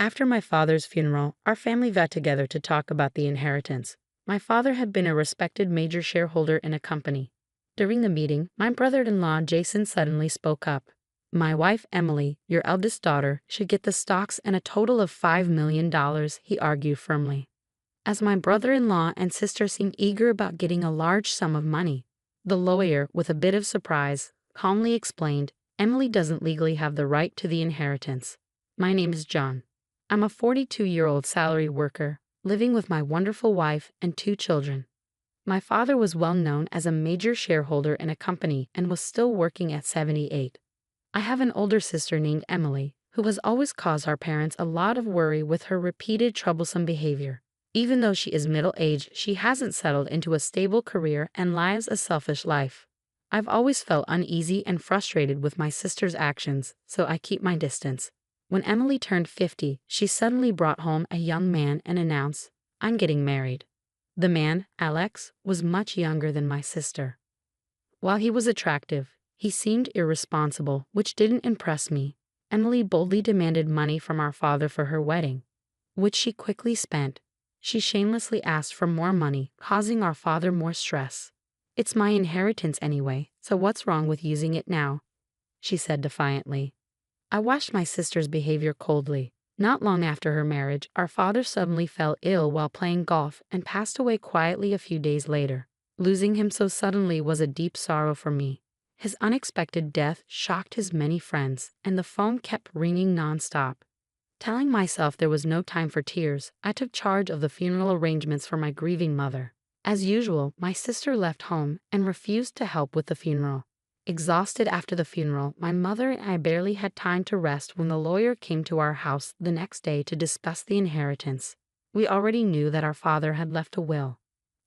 After my father's funeral, our family got together to talk about the inheritance. My father had been a respected major shareholder in a company. During the meeting, my brother-in-law Jason suddenly spoke up. My wife Emily, your eldest daughter, should get the stocks and a total of $5 million, he argued firmly. As my brother-in-law and sister seemed eager about getting a large sum of money, the lawyer, with a bit of surprise, calmly explained, Emily doesn't legally have the right to the inheritance. My name is John. I'm a 42-year-old salaried worker, living with my wonderful wife and 2 children. My father was well known as a major shareholder in a company and was still working at 78. I have an older sister named Emily, who has always caused our parents a lot of worry with her repeated troublesome behavior. Even though she is middle-aged, she hasn't settled into a stable career and lives a selfish life. I've always felt uneasy and frustrated with my sister's actions, so I keep my distance. When Emily turned 50, she suddenly brought home a young man and announced, I'm getting married. The man, Alex, was much younger than my sister. While he was attractive, he seemed irresponsible, which didn't impress me. Emily boldly demanded money from our father for her wedding, which she quickly spent. She shamelessly asked for more money, causing our father more stress. It's my inheritance anyway, so what's wrong with using it now? She said defiantly. I watched my sister's behavior coldly. Not long after her marriage, our father suddenly fell ill while playing golf and passed away quietly a few days later. Losing him so suddenly was a deep sorrow for me. His unexpected death shocked his many friends, and the phone kept ringing nonstop. Telling myself there was no time for tears, I took charge of the funeral arrangements for my grieving mother. As usual, my sister left home and refused to help with the funeral. Exhausted after the funeral, my mother and I barely had time to rest when the lawyer came to our house the next day to discuss the inheritance. We already knew that our father had left a will.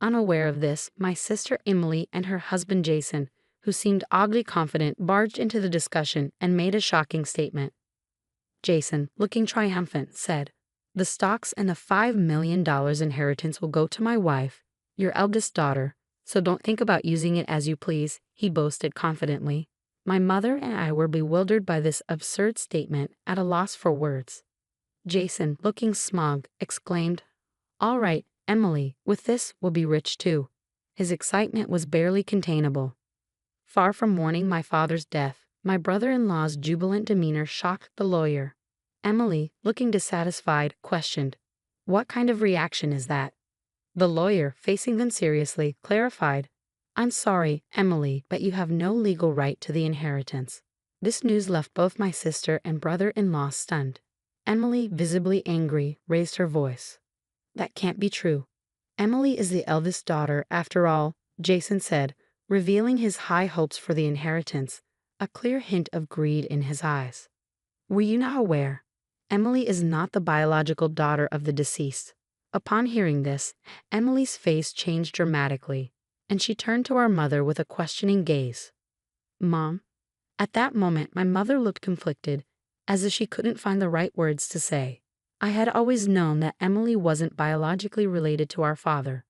Unaware of this, my sister Emily and her husband Jason, who seemed oddly confident, barged into the discussion and made a shocking statement. Jason, looking triumphant, said, The stocks and the $5 million inheritance will go to my wife, your eldest daughter, so don't think about using it as you please, he boasted confidently. My mother and I were bewildered by this absurd statement, at a loss for words. Jason, looking smug, exclaimed, All right, Emily, with this, we'll be rich too. His excitement was barely containable. Far from mourning my father's death, my brother-in-law's jubilant demeanor shocked the lawyer. Emily, looking dissatisfied, questioned, What kind of reaction is that? The lawyer, facing them seriously, clarified, I'm sorry, Emily, but you have no legal right to the inheritance. This news left both my sister and brother-in-law stunned. Emily, visibly angry, raised her voice. That can't be true. Emily is the eldest daughter, after all, Jason said, revealing his high hopes for the inheritance, a clear hint of greed in his eyes. Were you not aware? Emily is not the biological daughter of the deceased. Upon hearing this, Emily's face changed dramatically, and she turned to our mother with a questioning gaze. Mom? At that moment, my mother looked conflicted, as if she couldn't find the right words to say. I had always known that Emily wasn't biologically related to our father,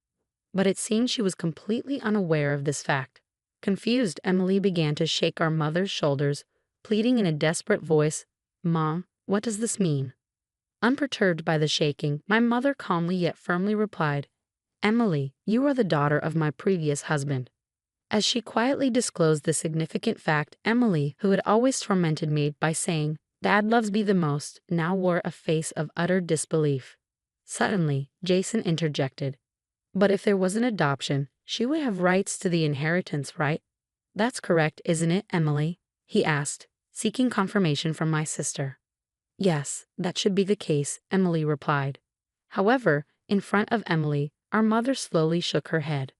but it seemed she was completely unaware of this fact. Confused, Emily began to shake our mother's shoulders, pleading in a desperate voice, Mom, what does this mean? Unperturbed by the shaking, my mother calmly yet firmly replied, Emily, you are the daughter of my previous husband. As she quietly disclosed the significant fact, Emily, who had always tormented me by saying, Dad loves me the most, now wore a face of utter disbelief. Suddenly, Jason interjected. But if there was an adoption, she would have rights to the inheritance, right? That's correct, isn't it, Emily? He asked, seeking confirmation from my sister. Yes, that should be the case, Emily replied. However, in front of Emily, our mother slowly shook her head.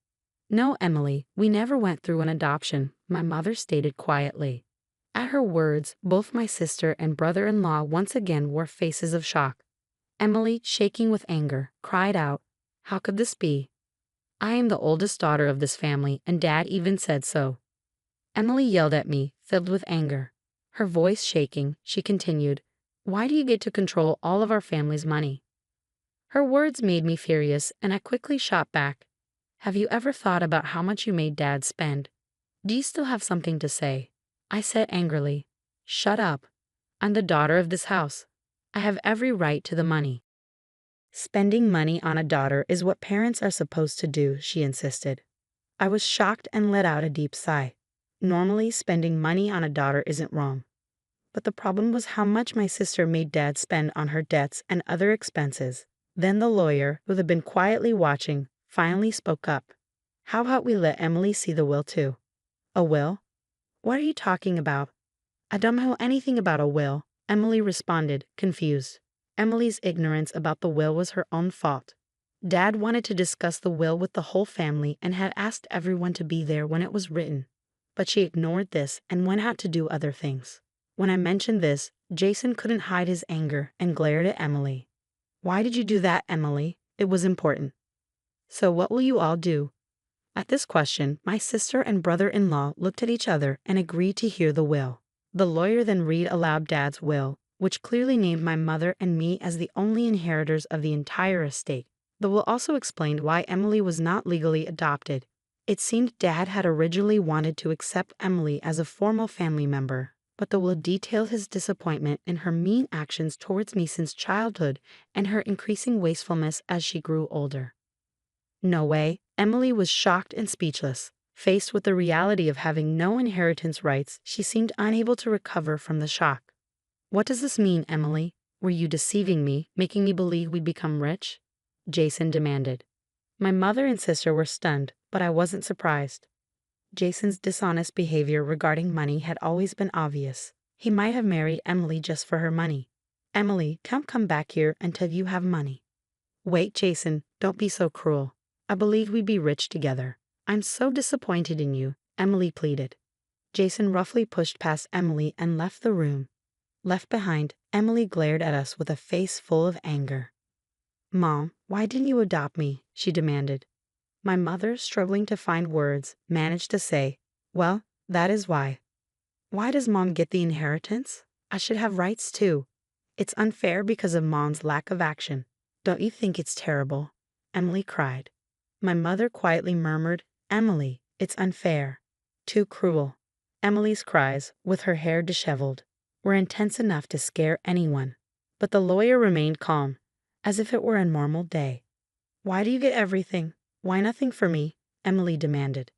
No, Emily, we never went through an adoption, my mother stated quietly. At her words, both my sister and brother-in-law once again wore faces of shock. Emily, shaking with anger, cried out, How could this be? I am the oldest daughter of this family, and Dad even said so. Emily yelled at me, filled with anger. Her voice shaking, she continued, Why do you get to control all of our family's money? Her words made me furious, and I quickly shot back. Have you ever thought about how much you made Dad spend? Do you still have something to say? I said angrily, Shut up. I'm the daughter of this house. I have every right to the money. Spending money on a daughter is what parents are supposed to do, she insisted. I was shocked and let out a deep sigh. Normally, spending money on a daughter isn't wrong. But the problem was how much my sister made Dad spend on her debts and other expenses. Then the lawyer, who had been quietly watching, finally spoke up. How about we let Emily see the will too? A will? What are you talking about? I don't know anything about a will, Emily responded, confused. Emily's ignorance about the will was her own fault. Dad wanted to discuss the will with the whole family and had asked everyone to be there when it was written. But she ignored this and went out to do other things. When I mentioned this, Jason couldn't hide his anger and glared at Emily. Why did you do that, Emily? It was important. So what will you all do? At this question, my sister and brother-in-law looked at each other and agreed to hear the will. The lawyer then read aloud Dad's will, which clearly named my mother and me as the only inheritors of the entire estate. The will also explained why Emily was not legally adopted. It seemed Dad had originally wanted to accept Emily as a formal family member, but the will detailed his disappointment in her mean actions towards me since childhood and her increasing wastefulness as she grew older. No way. Emily was shocked and speechless. Faced with the reality of having no inheritance rights, she seemed unable to recover from the shock. What does this mean, Emily? Were you deceiving me, making me believe we'd become rich? Jason demanded. My mother and sister were stunned, but I wasn't surprised. Jason's dishonest behavior regarding money had always been obvious. He might have married Emily just for her money. Emily, don't come back here until you have money. Wait, Jason, don't be so cruel. I believed we'd be rich together. I'm so disappointed in you, Emily pleaded. Jason roughly pushed past Emily and left the room. Left behind, Emily glared at us with a face full of anger. Mom, why didn't you adopt me? She demanded. My mother, struggling to find words, managed to say, well, that is why. Why does Mom get the inheritance? I should have rights too. It's unfair because of Mom's lack of action. Don't you think it's terrible? Emily cried. My mother quietly murmured, Emily, it's unfair. Too cruel. Emily's cries, with her hair disheveled, were intense enough to scare anyone. But the lawyer remained calm, as if it were a normal day. Why do you get everything? Why nothing for me? Emily demanded.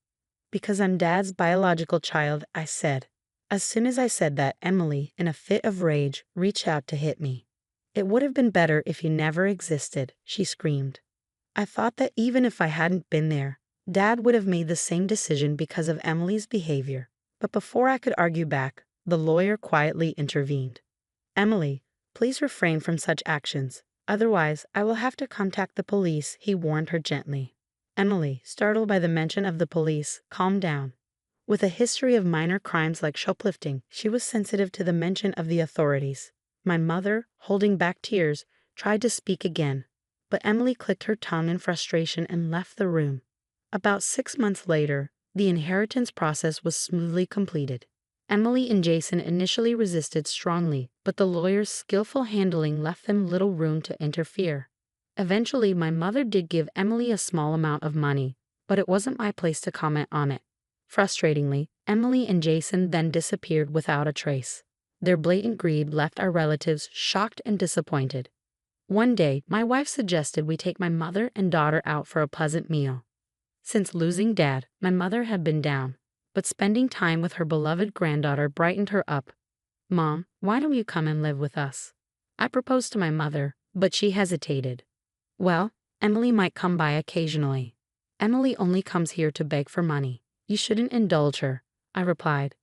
Because I'm Dad's biological child, I said. As soon as I said that, Emily, in a fit of rage, reached out to hit me. It would have been better if you never existed, she screamed. I thought that even if I hadn't been there, Dad would have made the same decision because of Emily's behavior. But before I could argue back, the lawyer quietly intervened. Emily, please refrain from such actions. Otherwise, I will have to contact the police, he warned her gently. Emily, startled by the mention of the police, calmed down. With a history of minor crimes like shoplifting, she was sensitive to the mention of the authorities. My mother, holding back tears, tried to speak again, but Emily clicked her tongue in frustration and left the room. About 6 months later, the inheritance process was smoothly completed. Emily and Jason initially resisted strongly, but the lawyer's skillful handling left them little room to interfere. Eventually, my mother did give Emily a small amount of money, but it wasn't my place to comment on it. Frustratingly, Emily and Jason then disappeared without a trace. Their blatant greed left our relatives shocked and disappointed. One day, my wife suggested we take my mother and daughter out for a pleasant meal. Since losing Dad, my mother had been down, but spending time with her beloved granddaughter brightened her up. Mom, why don't you come and live with us? I proposed to my mother, but she hesitated. Well, Emily might come by occasionally. Emily only comes here to beg for money. You shouldn't indulge her, I replied.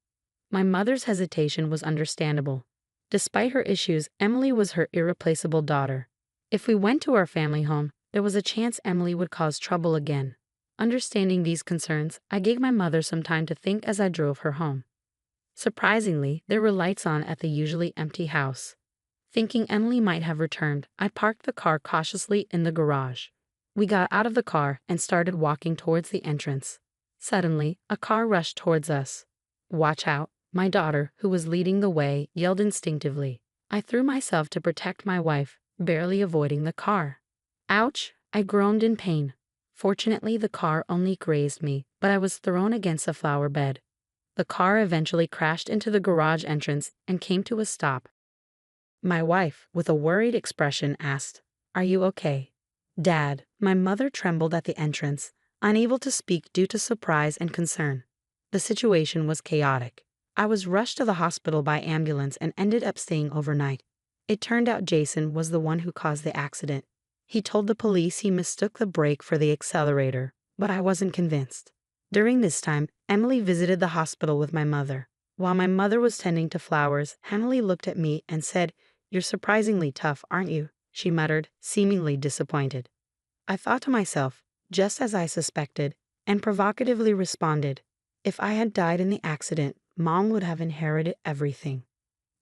My mother's hesitation was understandable. Despite her issues, Emily was her irreplaceable daughter. If we went to our family home, there was a chance Emily would cause trouble again. Understanding these concerns, I gave my mother some time to think as I drove her home. Surprisingly, there were lights on at the usually empty house. Thinking Emily might have returned, I parked the car cautiously in the garage. We got out of the car and started walking towards the entrance. Suddenly, a car rushed towards us. Watch out, my daughter, who was leading the way, yelled instinctively. I threw myself to protect my wife, barely avoiding the car. Ouch, I groaned in pain. Fortunately, the car only grazed me, but I was thrown against a flower bed. The car eventually crashed into the garage entrance and came to a stop. My wife, with a worried expression, asked, "Are you okay?" "Dad," my mother trembled at the entrance, unable to speak due to surprise and concern. The situation was chaotic. I was rushed to the hospital by ambulance and ended up staying overnight. It turned out Jason was the one who caused the accident. He told the police he mistook the brake for the accelerator, but I wasn't convinced. During this time, Emily visited the hospital with my mother. While my mother was tending to flowers, Emily looked at me and said, "You're surprisingly tough, aren't you?" she muttered, seemingly disappointed. I thought to myself, just as I suspected, and provocatively responded, "If I had died in the accident, Mom would have inherited everything."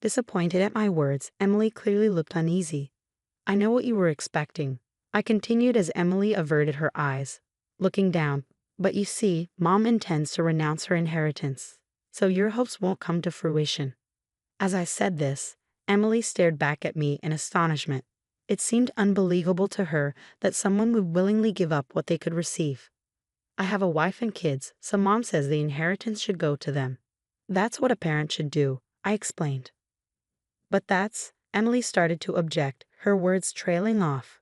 Disappointed at my words, Emily clearly looked uneasy. "I know what you were expecting," I continued as Emily averted her eyes, looking down. "But you see, Mom intends to renounce her inheritance, so your hopes won't come to fruition." As I said this, Emily stared back at me in astonishment. It seemed unbelievable to her that someone would willingly give up what they could receive. "I have a wife and kids, so Mom says the inheritance should go to them. That's what a parent should do," I explained. "But that's," Emily started to object, her words trailing off.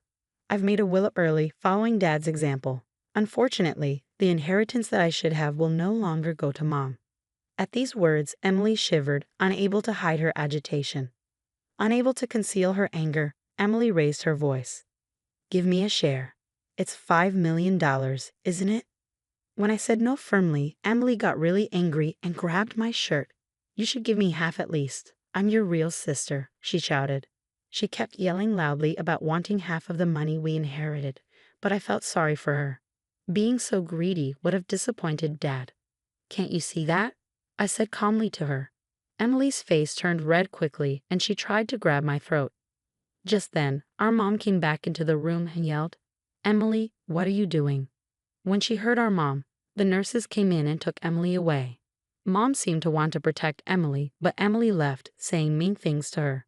"I've made a will up early, following Dad's example. Unfortunately, the inheritance that I should have will no longer go to Mom." At these words, Emily shivered, unable to hide her agitation. Unable to conceal her anger, Emily raised her voice. "Give me a share. It's $5 million, isn't it?" When I said no firmly, Emily got really angry and grabbed my shirt. "You should give me half at least. I'm your real sister," she shouted. She kept yelling loudly about wanting half of the money we inherited, but I felt sorry for her. Being so greedy would have disappointed Dad. "Can't you see that?" I said calmly to her. Emily's face turned red quickly, and she tried to grab my throat. Just then, our mom came back into the room and yelled, "Emily, what are you doing?" When she heard our mom, the nurses came in and took Emily away. Mom seemed to want to protect Emily, but Emily left, saying mean things to her.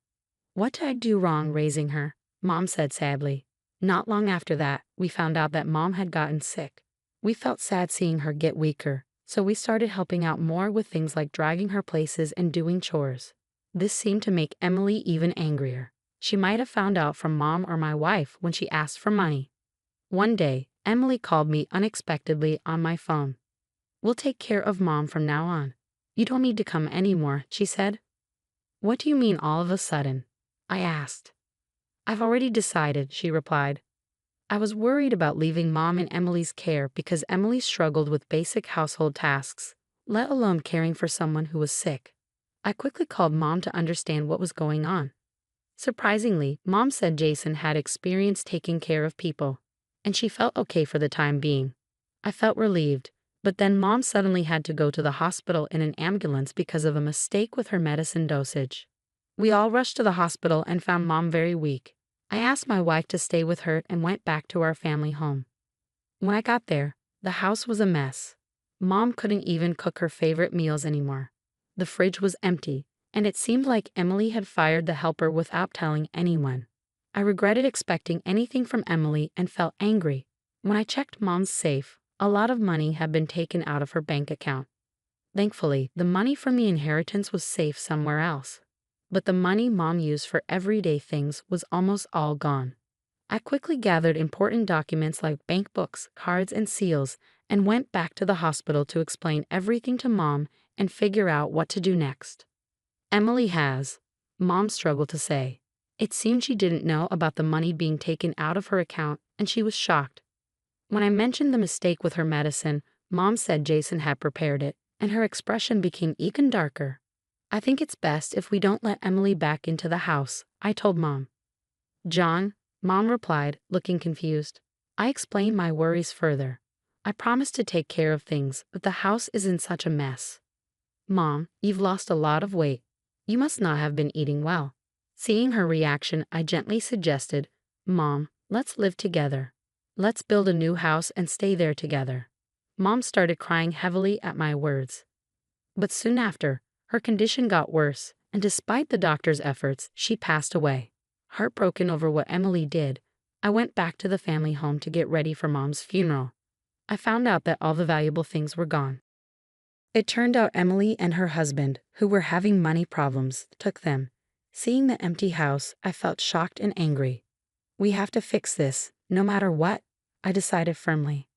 "What did I do wrong raising her?" Mom said sadly. Not long after that, we found out that Mom had gotten sick. We felt sad seeing her get weaker, so we started helping out more with things like dragging her places and doing chores. This seemed to make Emily even angrier. She might have found out from Mom or my wife when she asked for money. One day, Emily called me unexpectedly on my phone. "We'll take care of Mom from now on. You don't need to come anymore," she said. "What do you mean all of a sudden?" I asked. "I've already decided," she replied. I was worried about leaving Mom in Emily's care because Emily struggled with basic household tasks, let alone caring for someone who was sick. I quickly called Mom to understand what was going on. Surprisingly, Mom said Jason had experience taking care of people, and she felt okay for the time being. I felt relieved, but then Mom suddenly had to go to the hospital in an ambulance because of a mistake with her medicine dosage. We all rushed to the hospital and found Mom very weak. I asked my wife to stay with her and went back to our family home. When I got there, the house was a mess. Mom couldn't even cook her favorite meals anymore. The fridge was empty, and it seemed like Emily had fired the helper without telling anyone. I regretted expecting anything from Emily and felt angry. When I checked Mom's safe, a lot of money had been taken out of her bank account. Thankfully, the money from the inheritance was safe somewhere else. But the money Mom used for everyday things was almost all gone. I quickly gathered important documents like bank books, cards, and seals, and went back to the hospital to explain everything to Mom and figure out what to do next. "Emily has," Mom struggled to say. It seemed she didn't know about the money being taken out of her account, and she was shocked. When I mentioned the mistake with her medicine, Mom said Jason had prepared it, and her expression became even darker. "I think it's best if we don't let Emily back into the house," I told Mom. "John," Mom replied, looking confused. I explained my worries further. "I promised to take care of things, but the house is in such a mess." "Mom, you've lost a lot of weight. You must not have been eating well." Seeing her reaction, I gently suggested, "Mom, let's live together. Let's build a new house and stay there together." Mom started crying heavily at my words. But soon after, her condition got worse, and despite the doctor's efforts, she passed away. Heartbroken over what Emily did, I went back to the family home to get ready for Mom's funeral. I found out that all the valuable things were gone. It turned out Emily and her husband, who were having money problems, took them, Seeing the empty house, I felt shocked and angry. We have to fix this, no matter what, I decided firmly.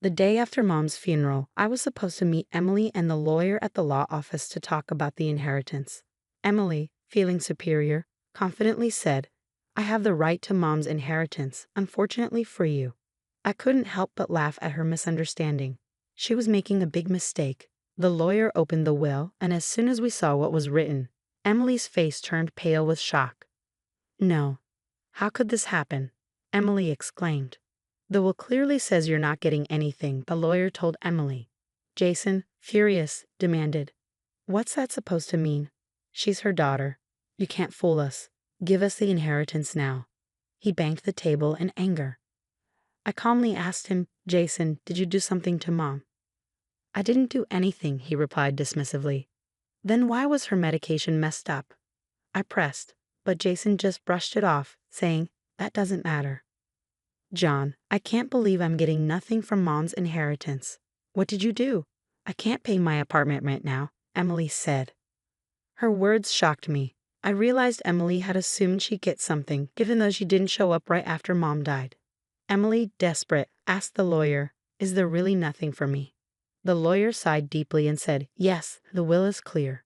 The day after Mom's funeral, I was supposed to meet Emily and the lawyer at the law office to talk about the inheritance. Emily, feeling superior, confidently said, "I have the right to Mom's inheritance, unfortunately for you." I couldn't help but laugh at her misunderstanding. She was making a big mistake. The lawyer opened the will, and as soon as we saw what was written, Emily's face turned pale with shock. "No. How could this happen?" Emily exclaimed. "The will clearly says you're not getting anything," the lawyer told Emily. Jason, furious, demanded, "What's that supposed to mean? She's her daughter. You can't fool us. Give us the inheritance now." He banged the table in anger. I calmly asked him, "Jason, did you do something to Mom?" "I didn't do anything," he replied dismissively. "Then why was her medication messed up?" I pressed, but Jason just brushed it off, saying, "That doesn't matter." "John, I can't believe I'm getting nothing from Mom's inheritance. What did you do?" "I can't pay my apartment rent now," Emily said. Her words shocked me. I realized Emily had assumed she'd get something, even though she didn't show up right after Mom died. Emily, desperate, asked the lawyer, "Is there really nothing for me?" The lawyer sighed deeply and said, "Yes, the will is clear."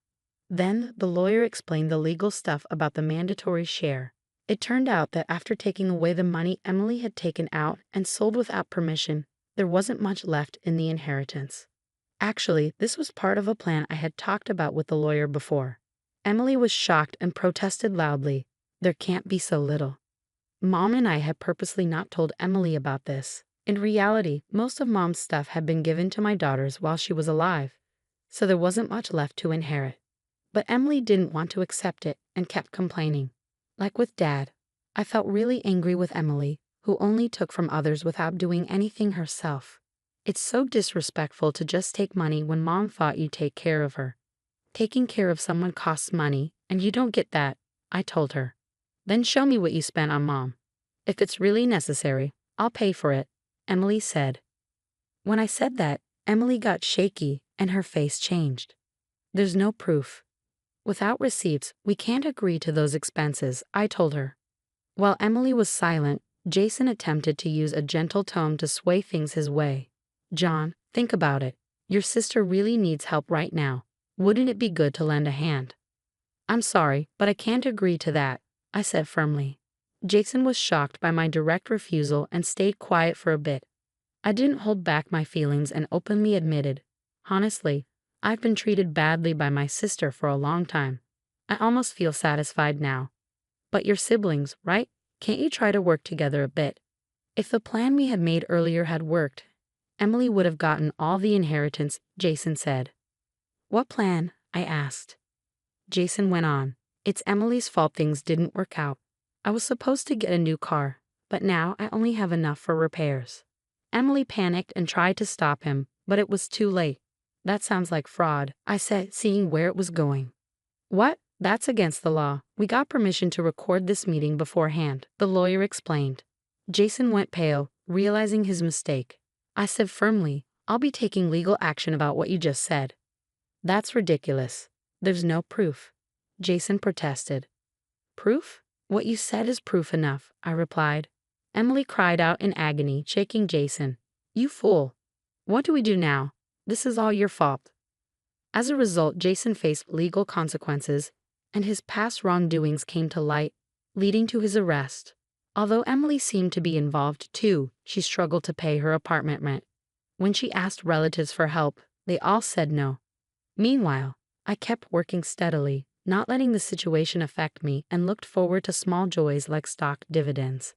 Then the lawyer explained the legal stuff about the mandatory share. It turned out that after taking away the money Emily had taken out and sold without permission, there wasn't much left in the inheritance. Actually, this was part of a plan I had talked about with the lawyer before. Emily was shocked and protested loudly. "There can't be so little." Mom and I had purposely not told Emily about this. In reality, most of Mom's stuff had been given to my daughters while she was alive, so there wasn't much left to inherit. But Emily didn't want to accept it and kept complaining. Like with Dad, I felt really angry with Emily, who only took from others without doing anything herself. It's so disrespectful to just take money when Mom thought you'd take care of her. Taking care of someone costs money, and you don't get that, I told her. "Then show me what you spent on Mom. If it's really necessary, I'll pay for it," Emily said. When I said that, Emily got shaky and her face changed. "There's no proof. Without receipts, we can't agree to those expenses," I told her. While Emily was silent, Jason attempted to use a gentle tone to sway things his way. "John, think about it. Your sister really needs help right now. Wouldn't it be good to lend a hand?" "I'm sorry, but I can't agree to that," I said firmly. Jason was shocked by my direct refusal and stayed quiet for a bit. I didn't hold back my feelings and openly admitted, "Honestly, I've been treated badly by my sister for a long time. I almost feel satisfied now. But you're siblings, right? Can't you try to work together a bit?" If the plan we had made earlier had worked, Emily would have gotten all the inheritance, Jason said. "What plan?" I asked. Jason went on, "It's Emily's fault things didn't work out. I was supposed to get a new car, but now I only have enough for repairs." Emily panicked and tried to stop him, but it was too late. "That sounds like fraud," I said, seeing where it was going. "What? That's against the law. We got permission to record this meeting beforehand," the lawyer explained. Jason went pale, realizing his mistake. I said firmly, "I'll be taking legal action about what you just said." "That's ridiculous. There's no proof," Jason protested. "Proof? What you said is proof enough," I replied. Emily cried out in agony, shaking Jason. "You fool. What do we do now? This is all your fault." As a result, Jason faced legal consequences, and his past wrongdoings came to light, leading to his arrest. Although Emily seemed to be involved too, she struggled to pay her apartment rent. When she asked relatives for help, they all said no. Meanwhile, I kept working steadily, not letting the situation affect me, and looked forward to small joys like stock dividends.